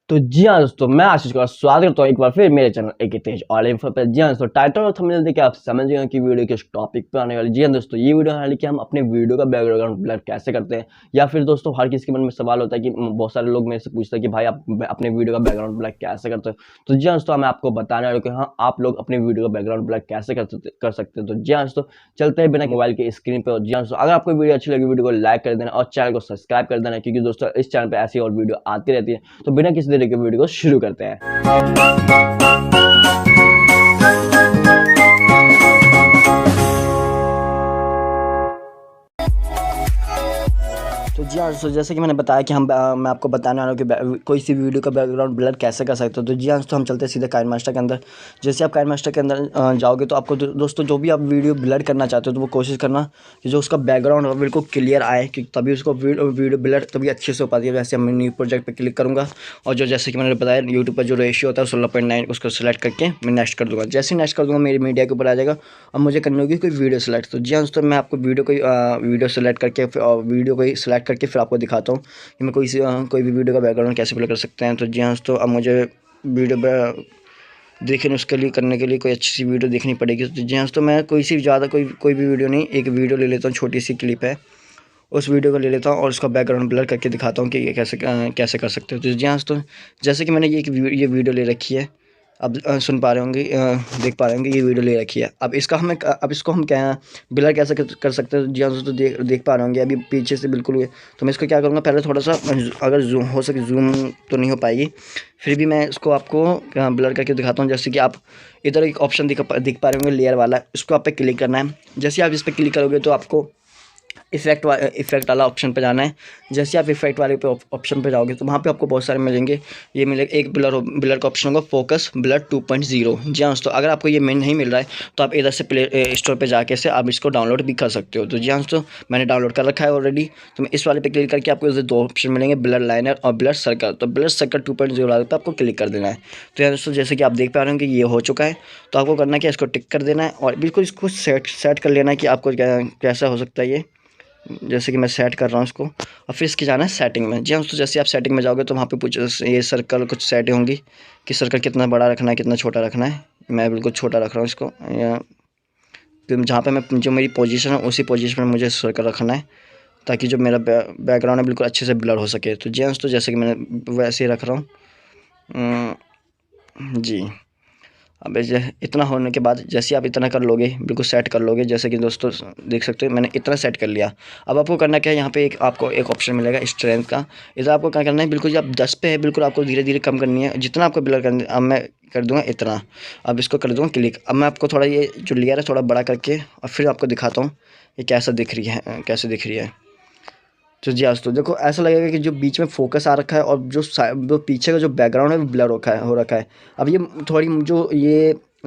तो जी हाँ दोस्तों, मैं आशीष का स्वागत करता हूँ एक बार फिर मेरे चैनल एक तेज और इन्फो पर। जी हाँ दोस्तों, टाइटल और थंबनेल देख के आप समझ गए कि वीडियो किस टॉपिक पर आने वाली। जी हाँ दोस्तों, ये वीडियो है कि हम अपने वीडियो का बैकग्राउंड ब्लर कैसे करते हैं, या फिर दोस्तों हर किसी के मन में सवाल होता है कि बहुत सारे लोग मेरे से पूछते हैं कि भाई आप अपने वीडियो का बैकग्राउंड ब्लर कैसे करते हो। तो जी हाँ दोस्तों, मैं आपको बताने वाला हूँ कि हाँ आप लोग अपने वीडियो का बैकग्राउंड ब्लर कैसे कर सकते हैं। तो जी हाँ दोस्तों, चलते हैं बिना मोबाइल के स्क्रीन पर। जी हाँ दोस्तों, अगर आपको वीडियो अच्छी लगी वीडियो को लाइक कर देना और चैनल को सब्सक्राइब कर देना, क्योंकि दोस्तों इस चैनल पर ऐसी और वीडियो आती रहती है। तो बिना किसी देरी के वीडियो को शुरू करते हैं। तो जी हाँ दोस्तों, जैसे कि मैंने बताया कि मैं आपको बताने वाला हूँ कि कोई सी वीडियो का बैकग्राउंड ब्लर कैसे कर सकते हो। तो जी हाँ दोस्तों, हम चलते हैं सीधे काइनमास्टर के अंदर। जैसे आप काइनमास्टर के अंदर जाओगे तो आपको दोस्तों जो भी आप वीडियो ब्लर करना चाहते हो तो वो कोशिश करना कि जो उसका बैकग्राउंड है बिल्कुल क्लियर आए, कि तभी उसको वीडियो ब्लर तभी अच्छे से हो पाती है। वैसे मैं न्यू प्रोजेक्ट पर क्लिक करूँगा और जो जैसे कि मैंने बताया यूट्यूब पर जो रेशियो होता है 16.9 उसको सेलेक्ट करके मैं नेक्स्ट कर दूँगा। जैसे ही नेक्स्ट कर दूँगा मेरी मीडिया के ऊपर आ जाएगा। अब मुझे करनी होगी कोई वीडियो सेलेक्ट। तो जी हाँ दोस्तों, मैं आपको वीडियो सेलेक्ट करके वीडियो को सेलेक्ट करके फिर आपको दिखाता हूँ कि मैं कोई भी वीडियो का बैकग्राउंड कैसे प्ले कर सकते हैं। तो जी हाँ दोस्तों, अब मुझे वीडियो देखने उसके लिए करने के लिए कोई अच्छी सी वीडियो देखनी पड़ेगी। तो जी हाँ दोस्तों, मैं कोई भी वीडियो नहीं, एक वीडियो ले लेता हूँ, छोटी सी क्लिप है, उस वीडियो को ले लेता हूँ और उसका बैकग्राउंड ब्लर करके दिखाता हूँ कि ये कैसे कर सकते हो। तो जी हाँ दोस्तों, जैसे कि मैंने ये वीडियो ले रखी है। अब सुन पा रहे होंगे, देख पा रहे होंगे, ये वीडियो ले रखी है। अब इसको हम क्या ब्लर कैसे कर सकते हैं। जी हाँ दोस्तों, देख पा रहे होंगे अभी पीछे से बिल्कुल हुए। तो मैं इसको क्या करूँगा, पहले थोड़ा सा अगर जूम हो सके, जूम तो नहीं हो पाएगी, फिर भी मैं इसको आपको ब्लर करके दिखाता हूँ। जैसे कि आप इधर एक ऑप्शन दिख पा रहे होंगे, लेयर वाला, इसको आप पे क्लिक करना है। जैसे आप इस पर क्लिक करोगे तो आपको इफेक्ट वाला ऑप्शन पे जाना है। जैसे आप इफेक्ट वाले पे ऑप्शन पे जाओगे तो वहाँ पे आपको बहुत सारे मिलेंगे। ये मिलेगा एक ब्लर का ऑप्शन होगा, फोकस ब्लर 2.0। जी हाँ दोस्तों, अगर आपको ये नहीं मिल रहा है तो आप इधर से प्ले स्टोर पे जाके से आप इसको डाउनलोड भी कर सकते हो। तो जी हाँ दोस्तों, मैंने डाउनलोड कर रखा है ऑलरेडी। तो मैं इस वाले पे क्लिक करके आपको इधर दो ऑप्शन मिलेंगे, ब्लर लाइनर और ब्लर सर्कल। तो ब्लर सर्कल 2.0 वाले पे आपको क्लिक कर देना है। तो यहाँ दोस्तों, जैसे कि आप देख पा रहे हो कि ये हो चुका है। तो आपको करना क्या है, इसको टिक कर देना है और बिल्कुल इसको सेट कर लेना है कि आपको कैसा हो सकता है ये। जैसे कि मैं सेट कर रहा हूँ इसको, और फिर इसके जाना है सेटिंग में। जी हाँ दोस्तों, जैसे आप सेटिंग में जाओगे तो वहाँ पे ये सर्कल कुछ सेटिंग होंगी कि सर्कल कितना बड़ा रखना है, कितना छोटा रखना है। मैं बिल्कुल छोटा रख रहा हूँ इसको, या जहाँ पे मैं जो मेरी पोजीशन है उसी पोजीशन में मुझे सर्कल रखना है, ताकि जो मेरा बैकग्राउंड है बिल्कुल अच्छे से ब्लर हो सके। तो जी हाँ दोस्तों, जैसे कि मैंने वैसे ही रख रहा हूँ। जी, अब इतना होने के बाद जैसे आप इतना कर लोगे, बिल्कुल सेट कर लोगे, जैसे कि दोस्तों देख सकते हो मैंने इतना सेट कर लिया। अब आपको करना क्या है, यहाँ पे आपको एक ऑप्शन मिलेगा स्ट्रेंथ का। इधर आपको क्या करना है, बिल्कुल जब 10 पे है बिल्कुल आपको धीरे धीरे कम करनी है, जितना आपको ब्लर करना है। अब मैं कर दूंगा इतना, अब इसको कर दूंगा क्लिक। अब मैं आपको थोड़ा ये जो लेयर है थोड़ा बड़ा करके और फिर आपको दिखाता हूँ ये कैसे दिख रही है। तो जी दोस्तों, देखो ऐसा लगेगा कि जो बीच में फोकस आ रखा है और जो पीछे का जो बैकग्राउंड है वो ब्लर हो रखा है। अब ये थोड़ी जो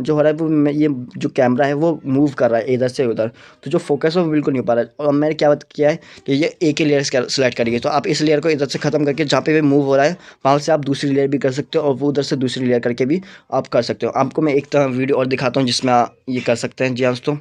हो रहा है वो ये जो कैमरा है वो मूव कर रहा है इधर से उधर, तो जो फोकस है वो बिल्कुल नहीं हो पा रहा है। और मैंने क्या किया है कि ये एक ही लेयर सेलेक्ट करिए। तो आप इस लेयर को इधर से ख़त्म करके जहाँ पे भी मूव हो रहा है वहाँ से आप दूसरी लेयर भी कर सकते हो, और वो उधर से दूसरी लेयर करके भी आप कर सकते हो। आपको मैं एक वीडियो और दिखाता हूँ जिसमें आप ये कर सकते हैं। जी हाँ दोस्तों,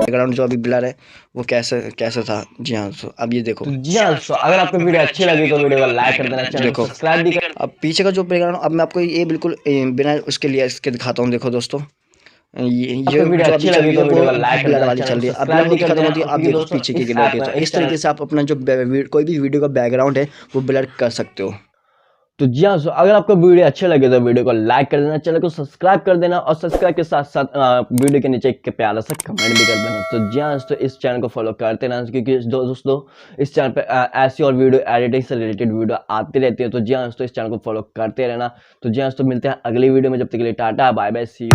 बैकग्राउंड जो अभी ब्लर है वो कैसे था। जी हाँ दोस्तों, अब ये देखो। तो जी हाँ दोस्तों, अगर आपको वीडियो अच्छी लगी तो वीडियो को लाइक कर देना, चैनल को देखो सब्सक्राइब भी कर। अब पीछे का जो बैकग्राउंड, अब मैं आपको ये बिल्कुल बिना उसके लिए इसके दिखाता हूँ। देखो दोस्तों, ये आपको वीडियो जो अभी अच्छी चल लगी रही है तो वो वीडियो को लाइक कर ब्लर देना, वाली चैनल चल को रही है। अब सब्सक्राइब ब्लर भी होती कर खत्म देना। होती है, और आप क्योंकि देखो दोस्तों पीछे की इस लोगे। तो ऐप इस इस चैनल तरीके से आप अपना जो कोई भी वीडियो का बैकग्राउंड है वो ब्लर कर सकते हो। तो जी हाँ दोस्तों, अगर आपको वीडियो अच्छे लगे तो वीडियो को लाइक कर देना, चैनल को सब्सक्राइब कर देना, और सब्सक्राइब के साथ साथ वीडियो के नीचे एक प्यारा सा कमेंट भी कर देना। तो जी हाँ दोस्तों, इस चैनल को फॉलो करते रहना, क्योंकि दोस्तों इस चैनल पे ऐसी और वीडियो एडिटिंग से रिलेटेड वीडियो आती रहती है। तो जी हाँ दोस्तों, इस चैनल को फॉलो करते रहना। तो जी हाँ दोस्तों, मिलते हैं अगली वीडियो में, जब तक के लिए tata bye bye, see you.